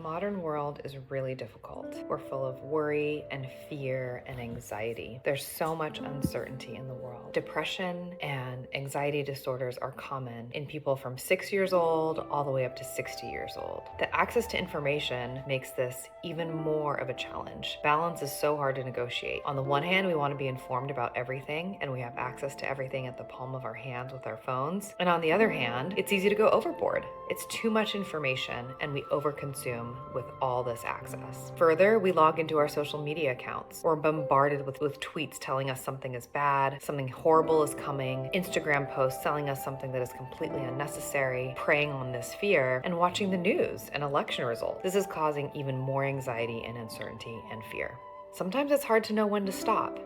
The modern world is really difficult. We're full of worry and fear and anxiety. There's so much uncertainty in the world. Depression and anxiety disorders are common in people from 6 years old all the way up to 60 years old. The access to information makes this even more of a challenge. Balance is so hard to negotiate. On the one hand, we want to be informed about everything, and we have access to everything at the palm of our hands with our phones. And on the other hand, it's easy to go overboard. It's too much information, and we overconsume with all this access. Further, we log into our social media accounts. We're bombarded with tweets telling us something is bad, something horrible is coming, Instagram posts telling us something that is completely unnecessary, preying on this fear, and watching the news and election results. This is causing even more anxiety and uncertainty and fear. Sometimes it's hard to know when to stop.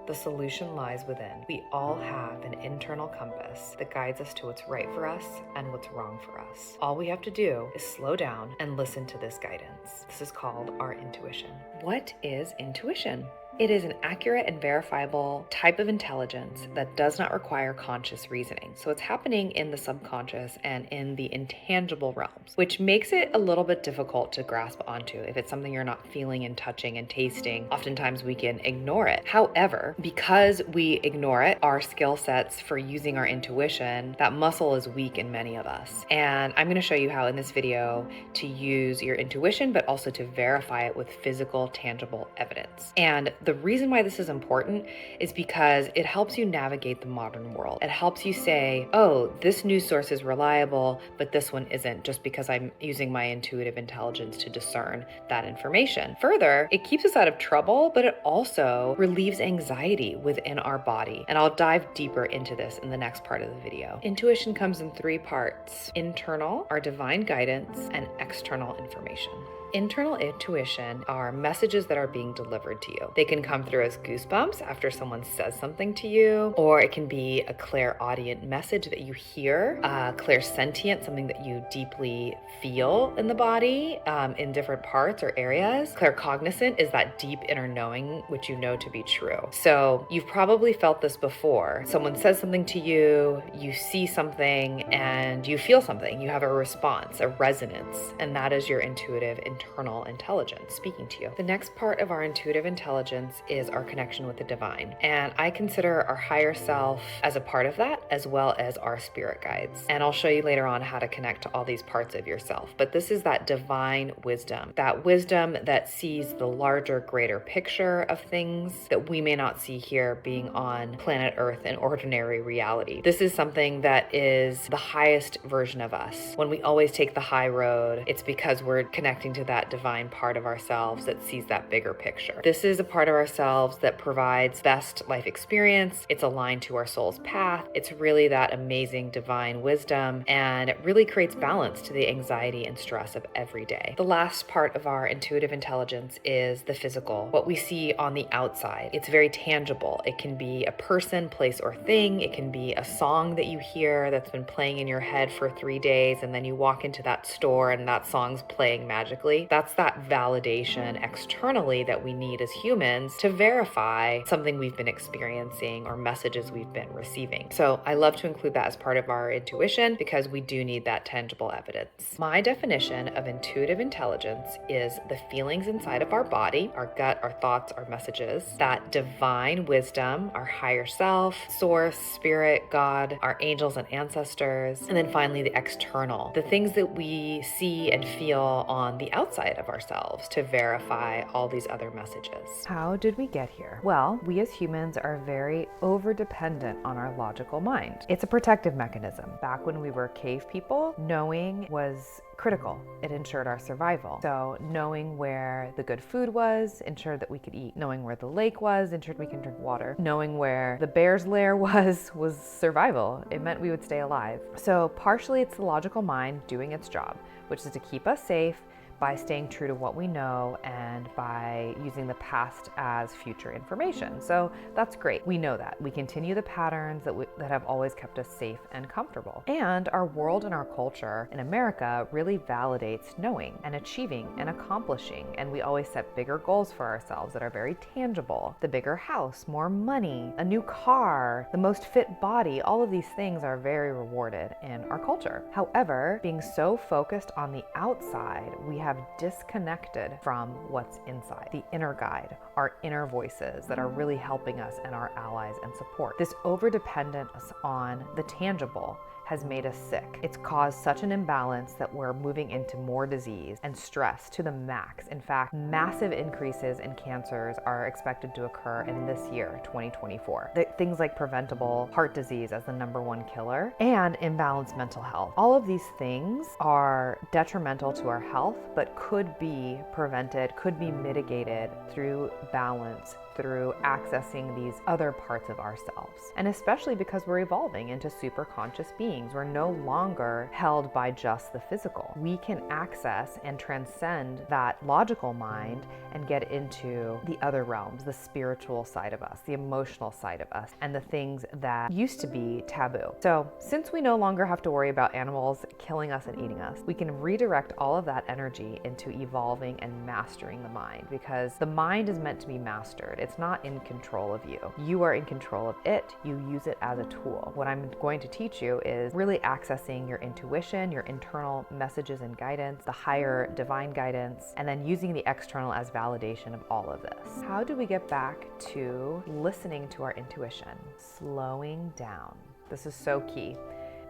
The solution lies within. We all have an internal compass that guides us to what's right for us and what's wrong for us. All we have to do is slow down and listen to this guidance. This is called our intuition. What is intuition? It is an accurate and verifiable type of intelligence that does not require conscious reasoning. So it's happening in the subconscious and in the intangible realms, which makes it a little bit difficult to grasp onto. If it's something you're not feeling and touching and tasting, oftentimes we can ignore it. However, because we ignore it, our skill sets for using our intuition, that muscle is weak in many of us. And I'm going to show you how in this video to use your intuition, but also to verify it with physical, tangible evidence. And the reason why this is important is because it helps you navigate the modern world. It helps you say, oh, this news source is reliable, but this one isn't, just because I'm using my intuitive intelligence to discern that information. Further, it keeps us out of trouble, but it also relieves anxiety within our body. And I'll dive deeper into this in the next part of the video. Intuition comes in 3 parts: internal, our divine guidance, and external information. Internal intuition are messages that are being delivered to you. They can come through as goosebumps after someone says something to you, or it can be a clairaudient message that you hear, clairsentient, something that you deeply feel in the body, in different parts or areas. Claircognizant is that deep inner knowing which you know to be true. So you've probably felt this before. Someone says something to you, you see something, and you feel something. You have a response, a resonance, and that is your intuitive internal intelligence speaking to you. The next part of our intuitive intelligence is our connection with the divine. And I consider our higher self as a part of that, as well as our spirit guides. And I'll show you later on how to connect to all these parts of yourself. But this is that divine wisdom that sees the larger, greater picture of things that we may not see here being on planet Earth in ordinary reality. This is something that is the highest version of us. When we always take the high road, it's because we're connecting to that divine part of ourselves that sees that bigger picture. This is a part of ourselves that provides best life experience. It's aligned to our soul's path. It's really that amazing divine wisdom, and it really creates balance to the anxiety and stress of every day. The last part of our intuitive intelligence is the physical, what we see on the outside. It's very tangible. It can be a person, place, or thing. It can be a song that you hear that's been playing in your head for 3 days, and then you walk into that store and that song's playing magically. That's that validation externally that we need as humans to verify something we've been experiencing or messages we've been receiving. So I love to include that as part of our intuition because we do need that tangible evidence. My definition of intuitive intelligence is the feelings inside of our body, our gut, our thoughts, our messages, that divine wisdom, our higher self, source, spirit, God, our angels and ancestors, and then finally the external, the things that we see and feel on the outside of ourselves to verify all these other messages. How did we get here? Well, we as humans are very over-dependent on our logical mind. It's a protective mechanism. Back when we were cave people, knowing was critical. It ensured our survival. So knowing where the good food was ensured that we could eat. Knowing where the lake was ensured we can drink water. Knowing where the bear's lair was survival. It meant we would stay alive. So partially it's the logical mind doing its job, which is to keep us safe by staying true to what we know and by using the past as future information. So that's great. We know that. We continue the patterns that have always kept us safe and comfortable. And our world and our culture in America really validates knowing and achieving and accomplishing. And we always set bigger goals for ourselves that are very tangible. The bigger house, more money, a new car, the most fit body, all of these things are very rewarded in our culture. However, being so focused on the outside, we have disconnected from what's inside, the inner guide, our inner voices that are really helping us and our allies and support. This overdependence on the tangible has made us sick. It's caused such an imbalance that we're moving into more disease and stress to the max. In fact, massive increases in cancers are expected to occur in this year, 2024. Things like preventable heart disease as the #1 killer and imbalanced mental health. All of these things are detrimental to our health, but could be prevented, could be mitigated through balance, through accessing these other parts of ourselves. And especially because we're evolving into super conscious beings. We're no longer held by just the physical. We can access and transcend that logical mind and get into the other realms, the spiritual side of us, the emotional side of us, and the things that used to be taboo. So since we no longer have to worry about animals killing us and eating us, we can redirect all of that energy into evolving and mastering the mind, because the mind is meant to be mastered. It's not in control of you. You are in control of it. You use it as a tool. What I'm going to teach you is really accessing your intuition, your internal messages and guidance, the higher divine guidance, and then using the external as validation of all of this. How do we get back to listening to our intuition? Slowing down. This is so key.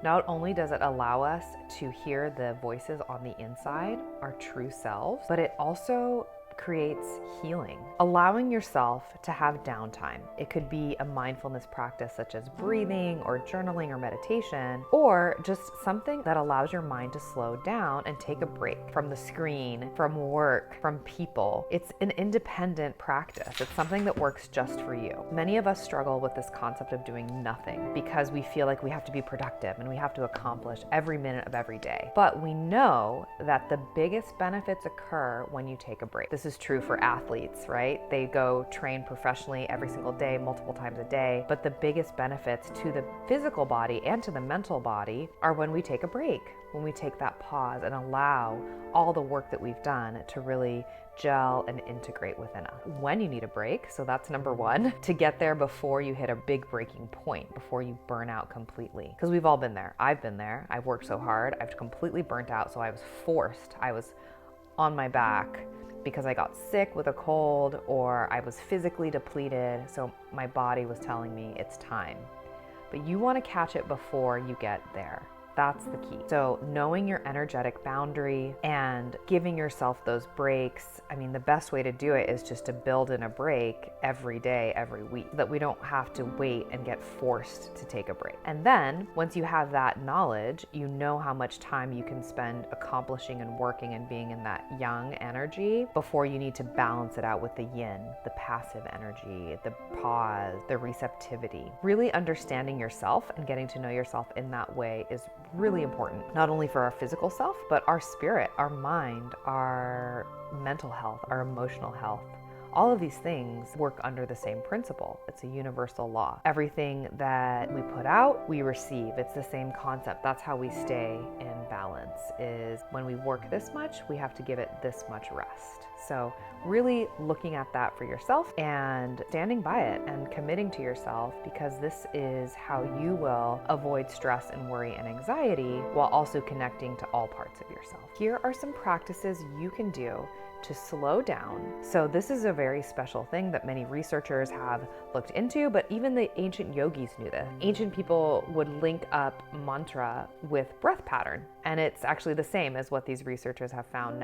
Not only does it allow us to hear the voices on the inside, our true selves, but it also creates healing. Allowing yourself to have downtime. It could be a mindfulness practice such as breathing or journaling or meditation, or just something that allows your mind to slow down and take a break from the screen, from work, from people. It's an independent practice. It's something that works just for you. Many of us struggle with this concept of doing nothing because we feel like we have to be productive and we have to accomplish every minute of every day. But we know that the biggest benefits occur when you take a break. This is true for athletes, right? They go train professionally every single day, multiple times a day. But the biggest benefits to the physical body and to the mental body are when we take a break, when we take that pause and allow all the work that we've done to really gel and integrate within us. When you need a break, so that's #1, to get there before you hit a big breaking point, before you burn out completely. Because we've all been there. I've been there. I've worked so hard. I've completely burnt out. So I was on my back because I got sick with a cold, or I was physically depleted. So my body was telling me it's time. But you want to catch it before you get there. That's the key. So knowing your energetic boundary and giving yourself those breaks. I mean, the best way to do it is just to build in a break every day, every week, so that we don't have to wait and get forced to take a break. And then once you have that knowledge, you know how much time you can spend accomplishing and working and being in that yang energy before you need to balance it out with the yin, the passive energy, the pause, the receptivity. Really understanding yourself and getting to know yourself in that way is really important, not only for our physical self, but our spirit, our mind, our mental health, our emotional health. All of these things work under the same principle. It's a universal law. Everything that we put out, we receive. It's the same concept. That's how we stay in balance, is when we work this much, we have to give it this much rest. So really looking at that for yourself and standing by it and committing to yourself, because this is how you will avoid stress and worry and anxiety while also connecting to all parts of yourself. Here are some practices you can do to slow down. So this is a very special thing that many researchers have looked into, but even the ancient yogis knew this. Ancient people would link up mantra with breath pattern, and it's actually the same as what these researchers have found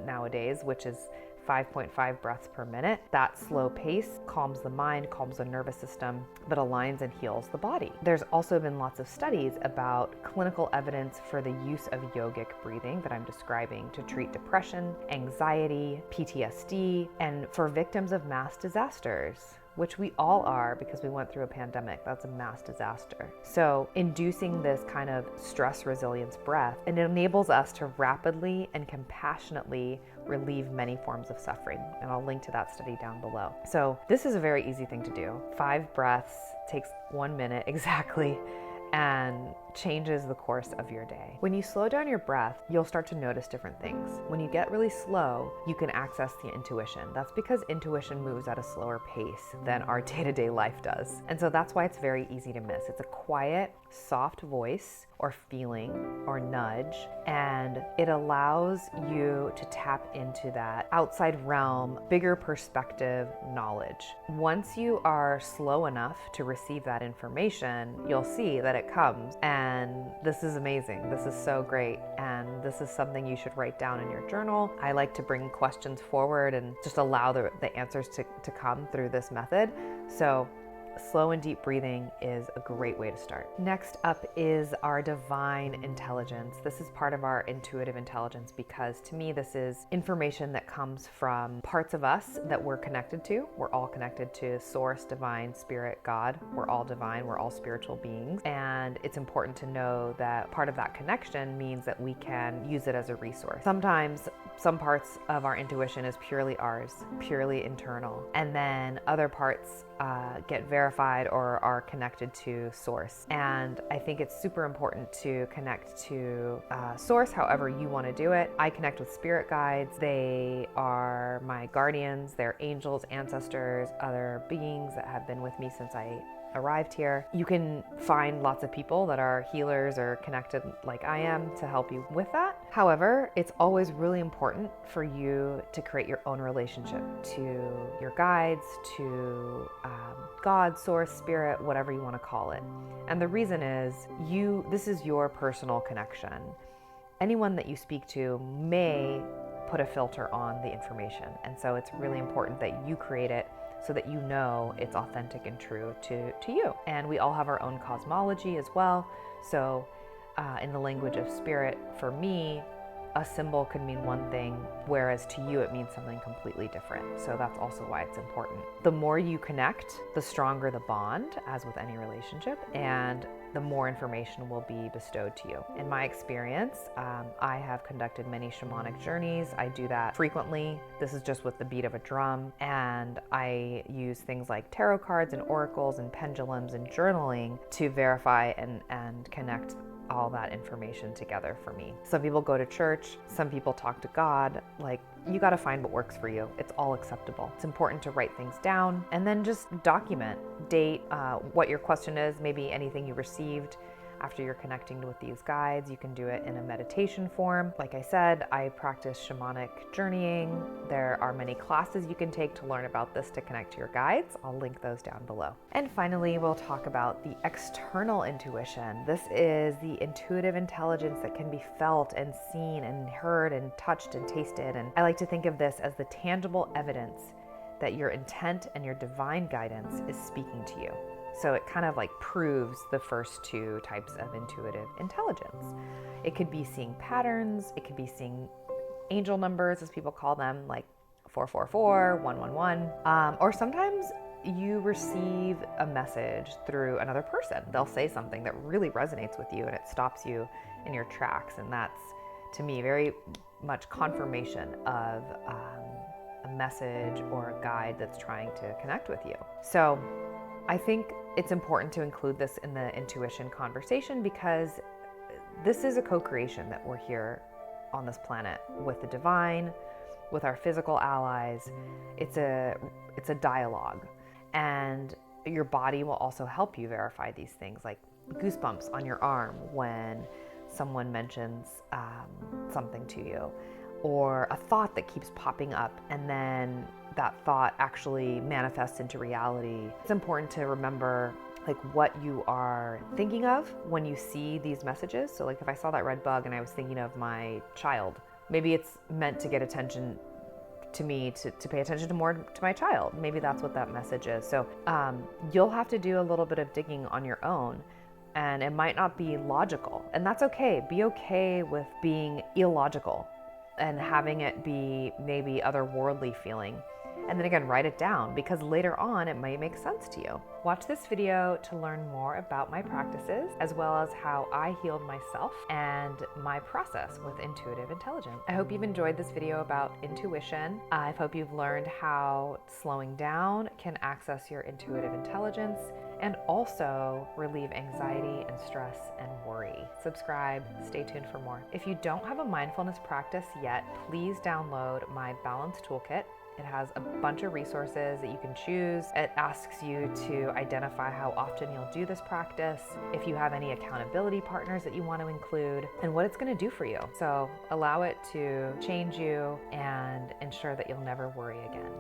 nowadays, which is 5.5 breaths per minute. That slow pace calms the mind, calms the nervous system, but aligns and heals the body. There's also been lots of studies about clinical evidence for the use of yogic breathing that I'm describing to treat depression, anxiety, PTSD, and for victims of mass disasters, which we all are because we went through a pandemic. That's a mass disaster. So inducing this kind of stress resilience breath, it enables us to rapidly and compassionately relieve many forms of suffering. And I'll link to that study down below. So this is a very easy thing to do. 5 breaths, takes 1 minute exactly. And changes the course of your day. When you slow down your breath, you'll start to notice different things. When you get really slow, you can access the intuition. That's because intuition moves at a slower pace than our day-to-day life does. And so that's why it's very easy to miss. It's a quiet, soft voice or feeling or nudge, and it allows you to tap into that outside realm, bigger perspective knowledge. Once you are slow enough to receive that information, you'll see that it comes, and this is amazing. This is so great, and this is something you should write down in your journal. I like to bring questions forward and just allow the answers to come through this method. So slow and deep breathing is a great way to start. Next up is our divine intelligence. This is part of our intuitive intelligence because to me, this is information that comes from parts of us that we're connected to. We're all connected to source, divine, spirit, God. We're all divine. We're all spiritual beings. And it's important to know that part of that connection means that we can use it as a resource. Sometimes some parts of our intuition is purely ours, purely internal. And then other parts get verified or are connected to source. And I think it's super important to connect to source however you want to do it. I connect with spirit guides. They are my guardians, they're angels, ancestors, other beings that have been with me since I arrived here. You can find lots of people that are healers or connected like I am to help you with that. However, it's always really important for you to create your own relationship to your guides, to God, source, spirit, whatever you want to call it. And the reason is this is your personal connection. Anyone that you speak to may put a filter on the information. And so it's really important that you create it so that you know it's authentic and true to you. And we all have our own cosmology as well. So in the language of spirit, for me, a symbol could mean one thing, whereas to you it means something completely different. So that's also why it's important. The more you connect, the stronger the bond, as with any relationship, and the more information will be bestowed to you. In my experience, I have conducted many shamanic journeys. I do that frequently. This is just with the beat of a drum. And I use things like tarot cards and oracles and pendulums and journaling to verify and connect all that information together for me. Some people go to church, some people talk to God. Like, you got to find what works for you. It's all acceptable. It's important to write things down and then just document, date what your question is, maybe anything you received after you're connecting with these guides. You can do it in a meditation form. Like I said, I practice shamanic journeying. There are many classes you can take to learn about this to connect to your guides. I'll link those down below. And finally, we'll talk about the external intuition. This is the intuitive intelligence that can be felt and seen and heard and touched and tasted. And I like to think of this as the tangible evidence that your intent and your divine guidance is speaking to you. So it kind of like proves the first two types of intuitive intelligence. It could be seeing patterns, it could be seeing angel numbers, as people call them, like 444, 111, or sometimes you receive a message through another person. They'll say something that really resonates with you and it stops you in your tracks. And that's, to me, very much confirmation of a message or a guide that's trying to connect with you. So I think it's important to include this in the intuition conversation because this is a co-creation that we're here on this planet with the divine, with our physical allies. It's a dialogue, and your body will also help you verify these things, like goosebumps on your arm when someone mentions something to you, or a thought that keeps popping up and then that thought actually manifests into reality. It's important to remember like what you are thinking of when you see these messages. So like if I saw that red bug and I was thinking of my child, maybe it's meant to get attention to me, to pay attention more to my child. Maybe that's what that message is. So you'll have to do a little bit of digging on your own, and it might not be logical, and that's okay. Be okay with being illogical and having it be maybe otherworldly feeling. And then again, write it down because later on it might make sense to you. Watch this video to learn more about my practices, as well as how I healed myself and my process with intuitive intelligence. I hope you've enjoyed this video about intuition. I hope you've learned how slowing down can access your intuitive intelligence and also relieve anxiety and stress and worry. Subscribe, stay tuned for more. If you don't have a mindfulness practice yet, please download my Balance Toolkit. It has a bunch of resources that you can choose. It asks you to identify how often you'll do this practice, if you have any accountability partners that you want to include, and what it's going to do for you. So allow it to change you and ensure that you'll never worry again.